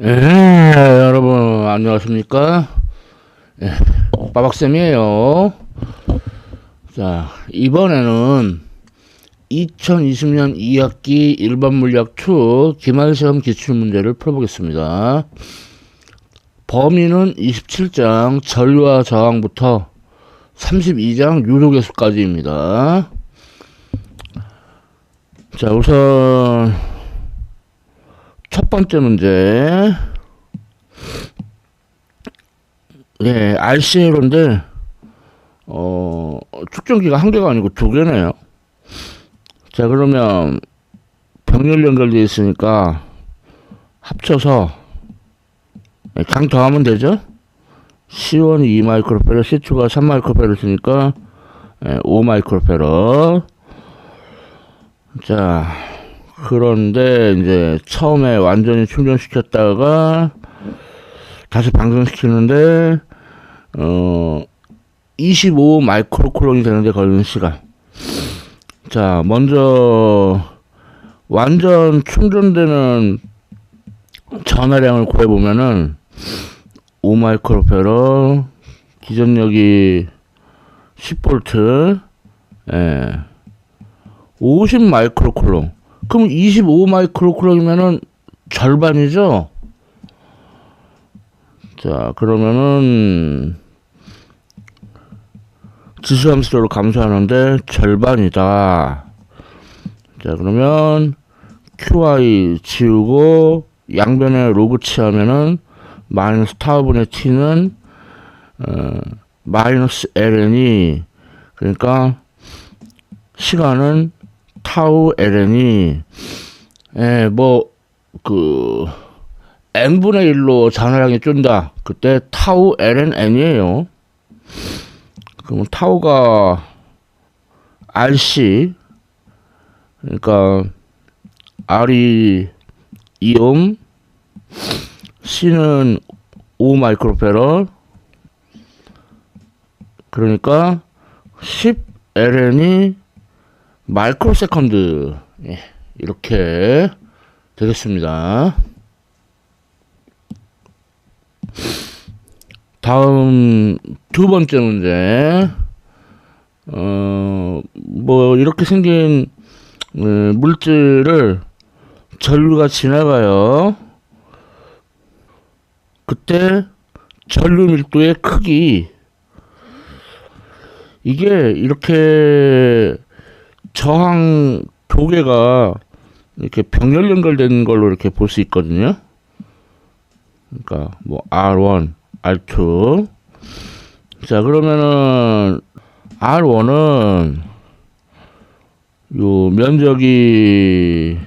여러분 안녕하십니까? 예, 빠박쌤이에요. 자, 이번에는 2020년 2학기 일반 물리학 2 기말시험 기출문제를 풀어보겠습니다. 범위는 27장 전류와 저항부터 32장 유도계수까지입니다. 자, 우선 첫 번째 문제. 예, RCA로인데, 축전기가 한 개가 아니고 두 개네요. 자, 그러면 병렬 연결되어 있으니까 합쳐서 장 더하면 되죠? C1이 2마이크로페럿, C2가 3마이크로페럿이니까 5마이크로페럿. 자, 그런데 이제 처음에 완전히 충전시켰다가 다시 방전시키는데 25 마이크로쿨롱이 되는데 걸리는 시간. 자, 먼저 완전 충전되는 전하량을 구해보면은 5 마이크로페럿, 기전력이 10V, 50 마이크로쿨롱. 그럼 25 마이크로쿨롱이면은 절반이죠? 자, 그러면은 지수함수로 감소하는데 절반이다. 자, 그러면 QI 지우고 양변에 로그 취하면은 마이너스 타우분의 T는 마이너스 ln이, 그러니까 시간은 타우 ln이 n분의 1로 전하량이 쫀다. 그때 타우 ln n이에요. 그러면 타우가 rc, 그러니까 r이 2옴, c는 5 마이크로페럿, 그러니까 10 ln이 마이크로 세컨드. 이렇게 되겠습니다. 다음 두 번째 문제. 이렇게 생긴 물질을 전류가 지나가요. 그때 전류 밀도의 크기, 이게 이렇게 저항 두 개가 이렇게 병렬 연결된 걸로 이렇게 볼 수 있거든요. 그러니까 뭐 R1, R2. 자, 그러면은 R1은 요 면적이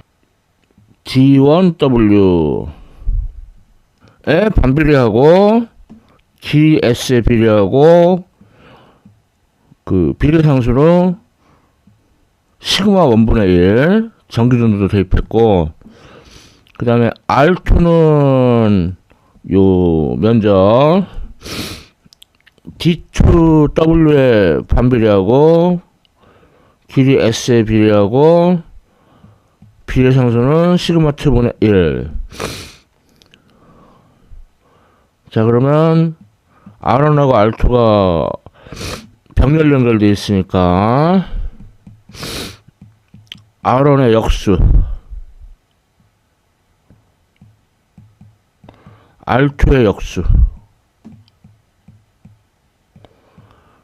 D1W에 반비례하고 GS에 비례하고 그 비례상수로 시그마 1분의 1 전기전도도 대입했고, 그 다음에 R2는 요 면적 D2W에 반비례하고 길이 S에 비례하고 비례상수는 시그마 2분의 1. 자, 그러면 R1하고 R2가 병렬 연결되어 있으니까 R1의 역수, R2의 역수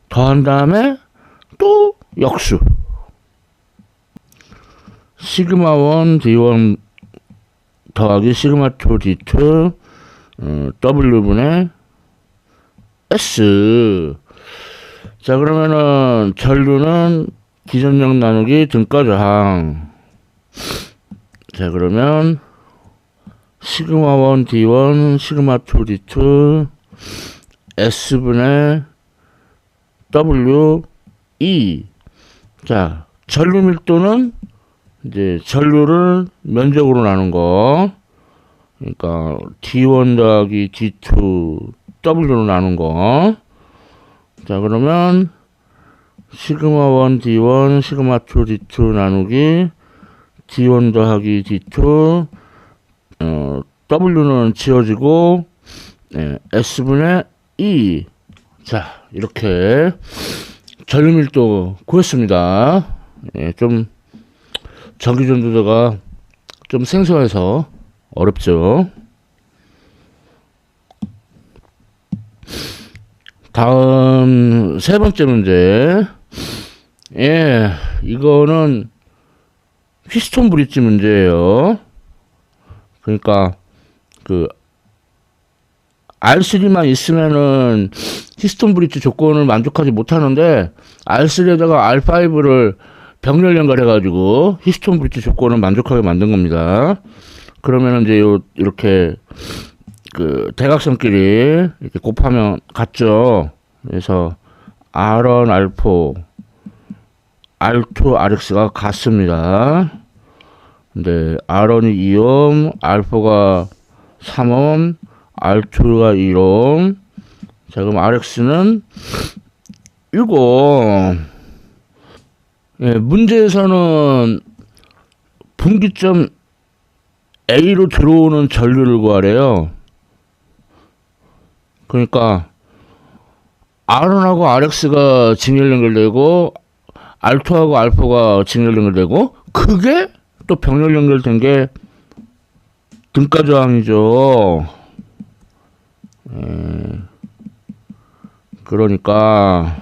더한 다음에 또 역수, 시그마 1 D1 더하기 시그마 2 D2 W분의 S. 자, 그러면은 전류는 기전력 나누기 등가저항. 자, 그러면 시그마 1 D1 시그마 2 D2 S분의 W E. 자, 전류 밀도는 이제 전류를 면적으로 나눈 거, 그러니까 D1 더하기 D2 W로 나눈 거. 자, 그러면 시그마 1 D1 시그마 2 D2 나누기 D1 더하기 D2 W는 지워지고 S분의 E. 자, 이렇게 전류밀도 구했습니다. 좀 전기전도자가 좀 생소해서 어렵죠. 다음 세 번째 문제. 이거는 휘스톤 브릿지 문제예요. 그러니까 그 R3만 있으면은 휘스톤 브릿지 조건을 만족하지 못하는데 R3에다가 R5를 병렬 연결해가지고 휘스톤 브릿지 조건을 만족하게 만든 겁니다. 그러면은 이제 이렇게 그 대각선끼리 이렇게 곱하면 같죠. 그래서 R1, R4, R2, RX가 같습니다. 근데 R1이 2옴, R4가 3옴, R2가 1옴. 자, 그럼 RX는 6옴. 문제에서는 분기점 A로 들어오는 전류를 구하래요. 그러니까 R1하고 RX가 직렬 연결되고 R2하고 R4가 직렬 연결되고 그게 또 병렬 연결된 게 등가 저항이죠. 그러니까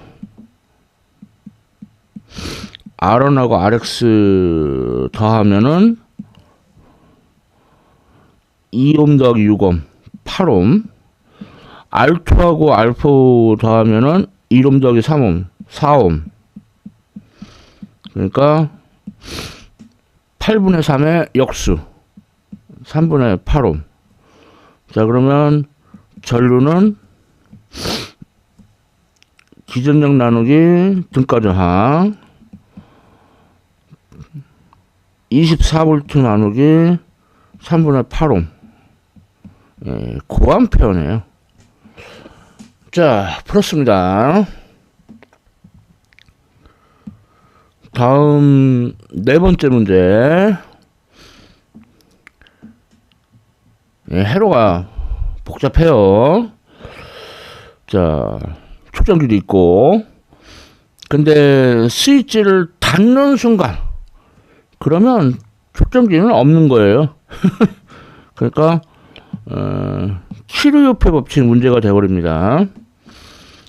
R1하고 RX 더하면은 2옴 더하기 6옴 8옴. R2하고 R4 더하면은 1옴 더하기 3옴 4옴. 그러니까 8분의 3의 역수 3분의 8옴. 자, 그러면 전류는 기전력 나누기 등가 저항 24V 나누기 3분의 8옴. 고암페어네요. 자, 풀었습니다. 다음 네 번째 문제. 회로가 복잡해요. 자, 촉전기도 있고. 근데 스위치를 닫는 순간 그러면 촉전기는 없는 거예요. 그러니까 치료협회 법칙 문제가 되어버립니다.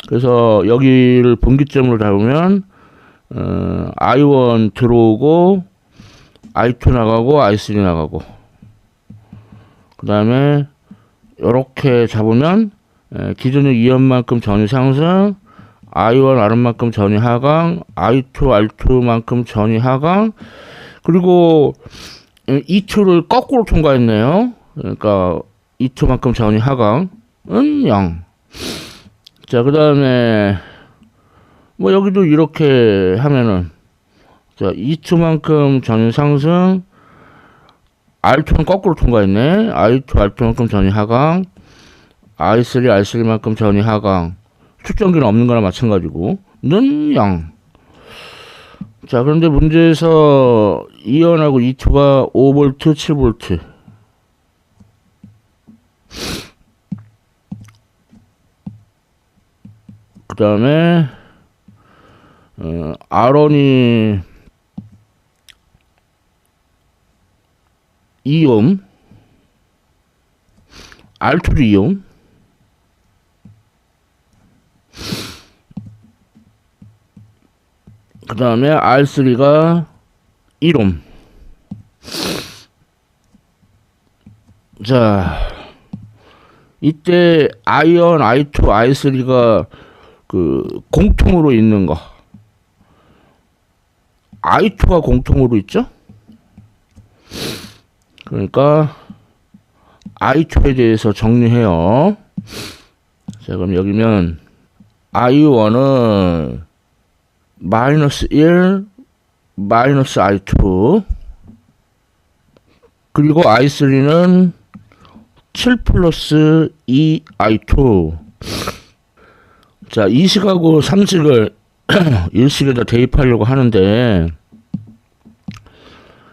그래서 여기를 분기점으로 잡으면 I1 들어오고 I2 나가고 I3 나가고 그 다음에 이렇게 잡으면 기존의 이온만큼 전위 상승, I1 R만큼 전위 하강, I2 R2만큼 전위 하강, 그리고 E2를 거꾸로 통과했네요. 그러니까 E2만큼 전위 하강은 0. 자, 그 다음에 뭐 여기도 이렇게 하면은 자, E2만큼 전위 상승, R2는 거꾸로 통과했네. I2 R2만큼 전위 하강, I3 R3만큼 전위 하강. 축전기는 없는 거나 마찬가지고 는 0. 자, 그런데 문제에서 이온하고 E2가 5V, 7V. 그 다음에 R1이 2옴, R2도 2옴. 그 다음에 R3가 1옴. 자, 이때 I1, I2, I3가 그 공통으로 있는 거. I2가 공통으로 있죠? 그러니까 I2에 대해서 정리해요. 자, 그럼 여기면 I1은 마이너스 1, 마이너스 I2, 그리고 I3는 7 플러스 2 I2. 자, 이식하고 삼식을 일식에다 대입하려고 하는데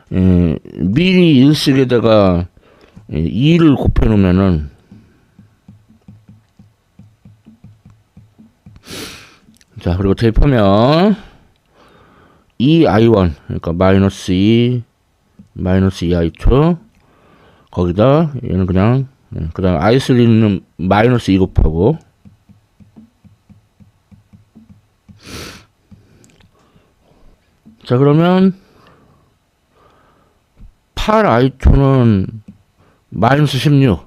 미리 일식에다가 2를 곱해 놓으면은 자, 그리고 대입하면 2i1 그러니까 마이너스 2i2 거기다 얘는 그냥 그 다음 i3는 마이너스 2 곱하고 자 그러면 8i2는 마이너스 16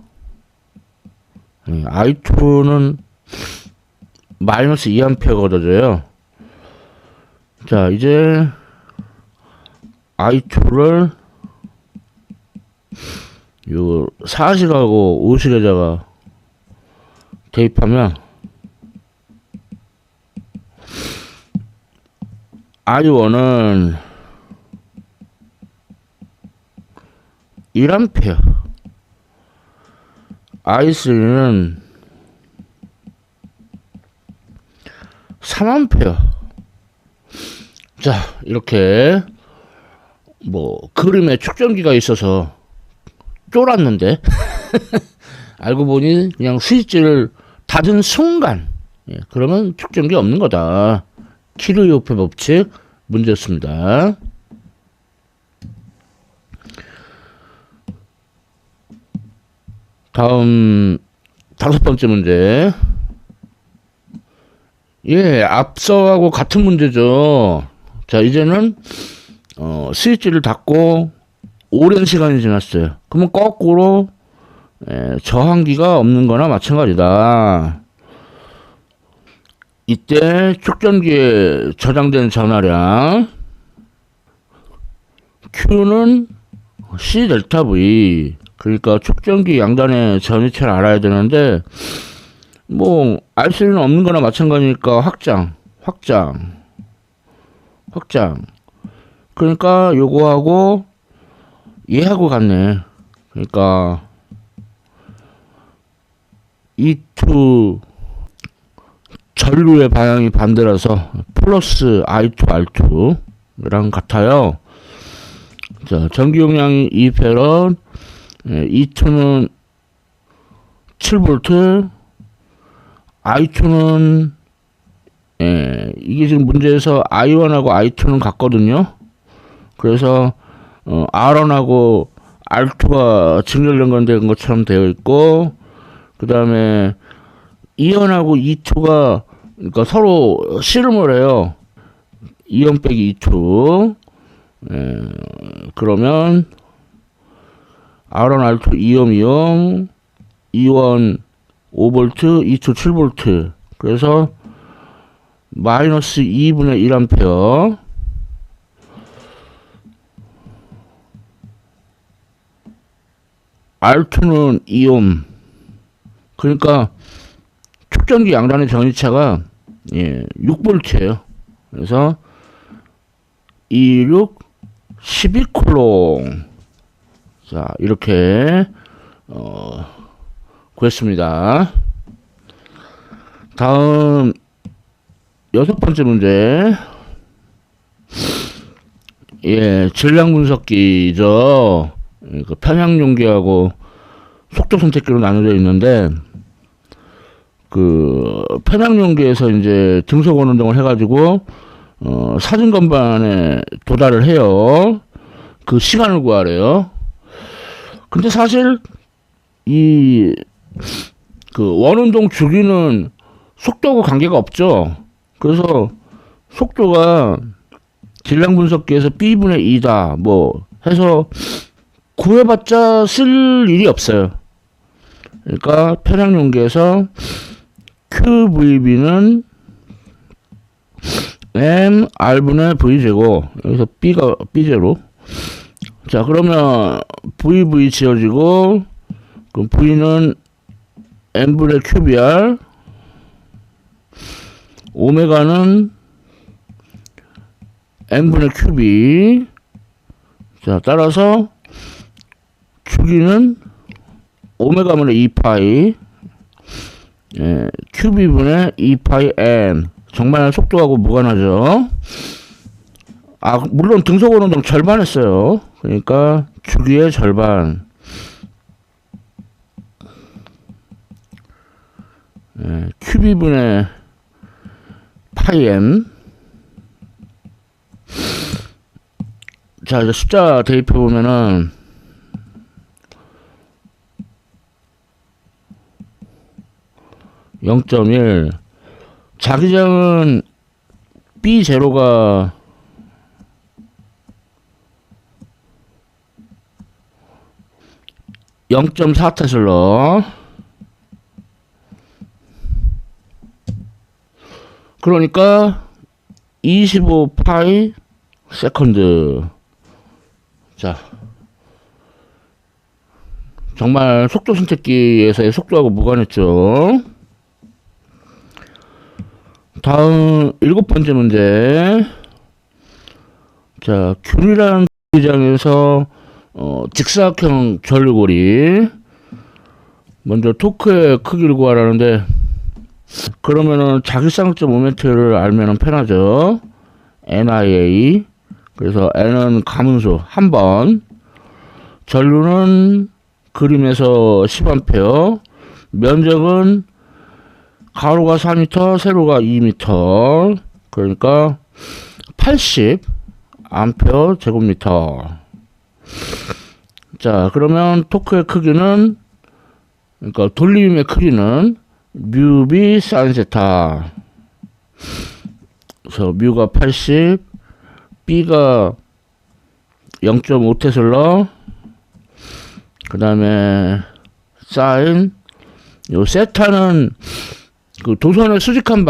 i2는 마이너스 2A가 얻어져요. 자 이제 i2를 요 4식하고 5식에다가 대입하면 i1은 1A i3는 3A 자 이렇게 뭐 그림에 축전기가 있어서 쫄았는데 알고 보니 그냥 스위치를 닫은 순간 그러면 축전기 없는 거다. 키르요프 법칙 문제였습니다. 다음 5번째 문제. 앞서하고 같은 문제죠. 자 이제는 스위치를 닫고 오랜 시간이 지났어요. 그러면 거꾸로 저항기가 없는 거나 마찬가지다. 이때 축전기에 저장된 전하량 Q는 C 델타 V 그러니까 축전기 양단의 전위치를 알아야 되는데 뭐 알 수는 없는 거나 마찬가지니까 확장 그러니까 요거하고 얘하고 같네. 그러니까 E2 전류의 방향이 반대라서 플러스 I2 R2랑 같아요. 자 전기 용량이 2패런 E2는 7V I2는 이게 지금 문제에서 I1하고 I2는 같거든요. 그래서 R1하고 R2가 직렬된 건데 것처럼 되어 있고 그 다음에 E1하고 E2가 그러니까 서로 씨름을 해요. E1 빼기 E2 그러면 R1 R2 2옴 E1 5V E2 7V 그래서 마이너스 2분의 1A R2는 2옴 그러니까 축전기 양단의 전위차가 6V예요. 그래서 26 12쿨롱 자 이렇게 구했습니다. 다음 6번째 문제 질량 분석기죠. 그 편향용기하고 속도 선택기로 나눠져 있는데 그 편향용기에서 이제 등속 원운동을 해가지고 사진 건반에 도달을 해요. 그 시간을 구하래요. 근데 사실 이 그 원운동 주기는 속도하고 관계가 없죠. 그래서 속도가 질량 분석기에서 B분의 2다 뭐 해서 구해봤자 쓸 일이 없어요. 그러니까 편향용기에서 QVB는 MR분의 V제곱 여기서 B가 B제로 자 그러면 VV 지어지고 그럼 V는 M분의 QBR 오메가는 M분의 QB 자 따라서 주기는 오메가분의 2파이 QB분의 2파이 N 정말 속도하고 무관하죠. 물론 등속 원운동 절반 했어요. 그러니까 주기의 절반 QB분의 파이 M. 자, 이제 숫자 대입해 보면은 0.1. 자기장은 B0가 0.4 테슬라. 그러니까 25 파이 세컨드. 자, 정말 속도 선택기에서의 속도하고 무관했죠. 다음 7번째 문제. 자, 균일한 기장에서 직사각형 전류고리. 먼저 토크의 크기를 구하라는데, 그러면은 자기쌍적 모멘트를 알면은 편하죠. NIA. 그래서 N은 가문수 한 번. 전류는 그림에서 10A. 면적은 가로가 4m, 세로가 2m. 그러니까 80 암페어 제곱미터. 자, 그러면 토크의 크기는, 그러니까 돌림의 크기는 뮤비 사인 세타. 그래서 뮤가 80, B가 0.5 테슬라. 그 다음에 사인, 요 세타는 그 도선의 수직한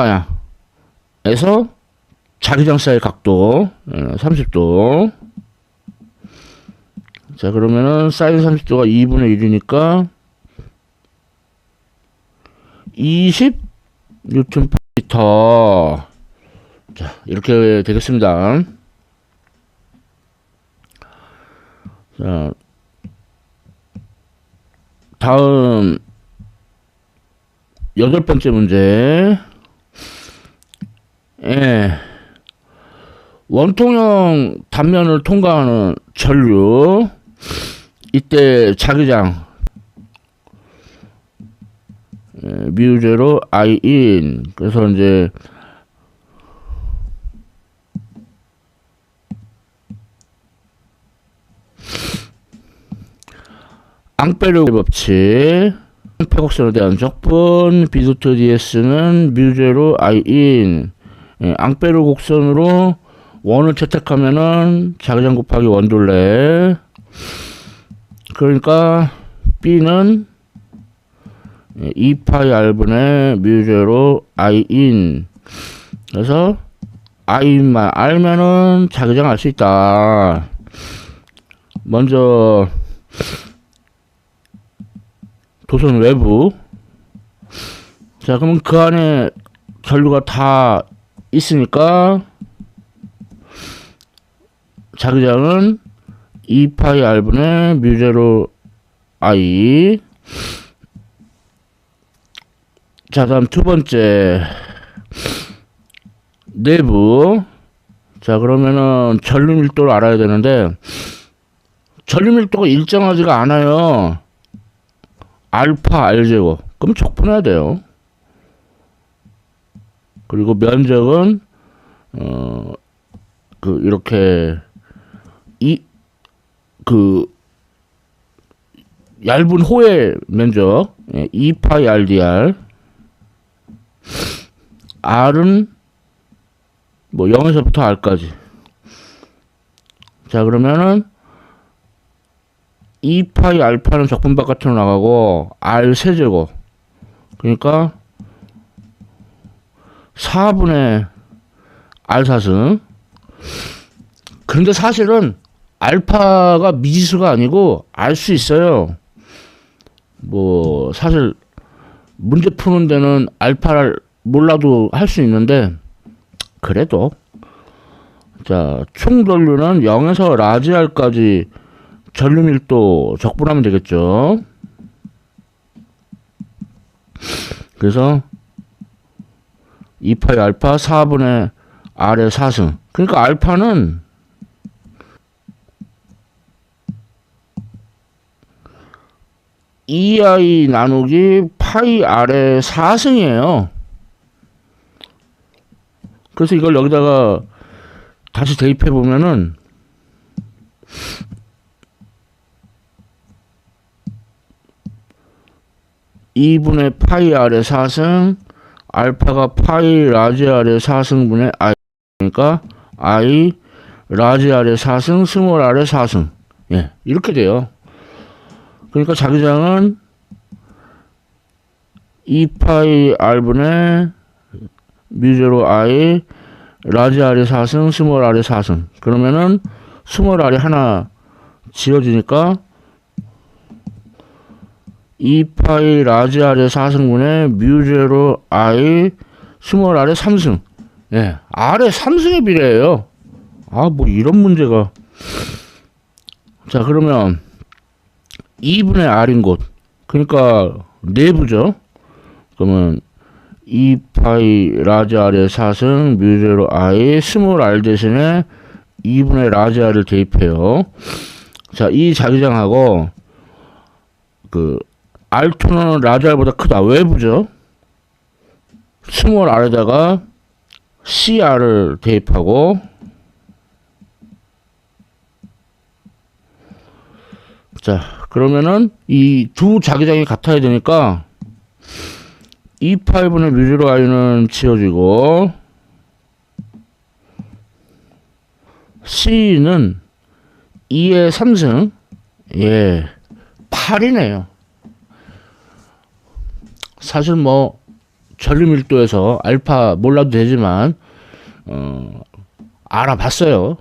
방향에서 자기장 사이 각도 30도. 자, 그러면은 사인 30도가 2분의 1이니까 20 뉴턴 미터. 자, 이렇게 되겠습니다. 자, 다음 8번째 문제. 예. 원통형 단면을 통과하는 전류. 이때 자기장 뮤제로 I in. 그래서 이제 앙페르 법칙. 폐곡선에 대한 적분. B2 DS는 뮤제로 I in. 앙페르 곡선으로 원을 채택하면은 자기장 곱하기 원둘레. 그러니까 B는 2파이 R분의 뮤제로 I in. 그래서 I만 알면은 자기장 알 수 있다. 먼저 도선 외부. 자, 그러면 그 안에 전류가 다 있으니까 자기장은 2파이 R분의 뮤제로 I. 자, 다음 두 번째 내부. 자, 그러면은 전류 밀도를 알아야 되는데 전류 밀도가 일정하지가 않아요. 알파 R제곱. 그럼 적분해야 돼요. 그리고 면적은 이렇게 얇은 호의 면적 2파이 RDR. R은 뭐 0에서부터 R까지. 자, 그러면은 2파이 알파는 적분 바깥으로 나가고 R 세제곱. 그러니까 4분의 R 사승. 그런데 사실은 알파가 미지수가 아니고 알 수 있어요. 뭐 사실 문제 푸는 데는 알파를 몰라도 할 수 있는데, 그래도 자, 총 전류는 0에서 라지 R까지 전류 밀도 적분하면 되겠죠. 그래서 2파이 알파 4분의 R의 4승. 그러니까 알파는 EI 나누기 파이 R의 4승이에요. 그래서 이걸 여기다가 다시 대입해 보면은 2분의 파이 R의 4승 알파가 파이 라지 R의 4승분의 I 그러니까 I 라지 R의 4승 스몰 R의 4승 예, 이렇게 돼요. 그러니까 자기장은 2파이 R분의 뮤제로 I 라지 R의 4승 스몰 R의 4승 그러면은 스몰 R이 하나 지워지니까 2파이 라지 R의 4승분의 뮤제로 I 스몰 R의 3승 예, R의 3승에 비례해요. 아, 뭐 이런 문제가. 자, 그러면 2분의 R인 곳 그러니까 내부죠. 그러면 2파이 라지 R의 4승 뮤제로 I 스몰 R 대신에 2분의 라지 R을 대입해요. 자, 이 자기장하고 그 R2는 라지 R보다 크다. 외부죠. 스몰 R에다가 CR을 대입하고 자, 그러면은 이 두 자기장이 같아야 되니까 2파이분의 뮤제로 I는 지워지고 C는 2의 3승 예 8이네요. 사실 뭐 전류밀도에서 알파 몰라도 되지만 알아봤어요.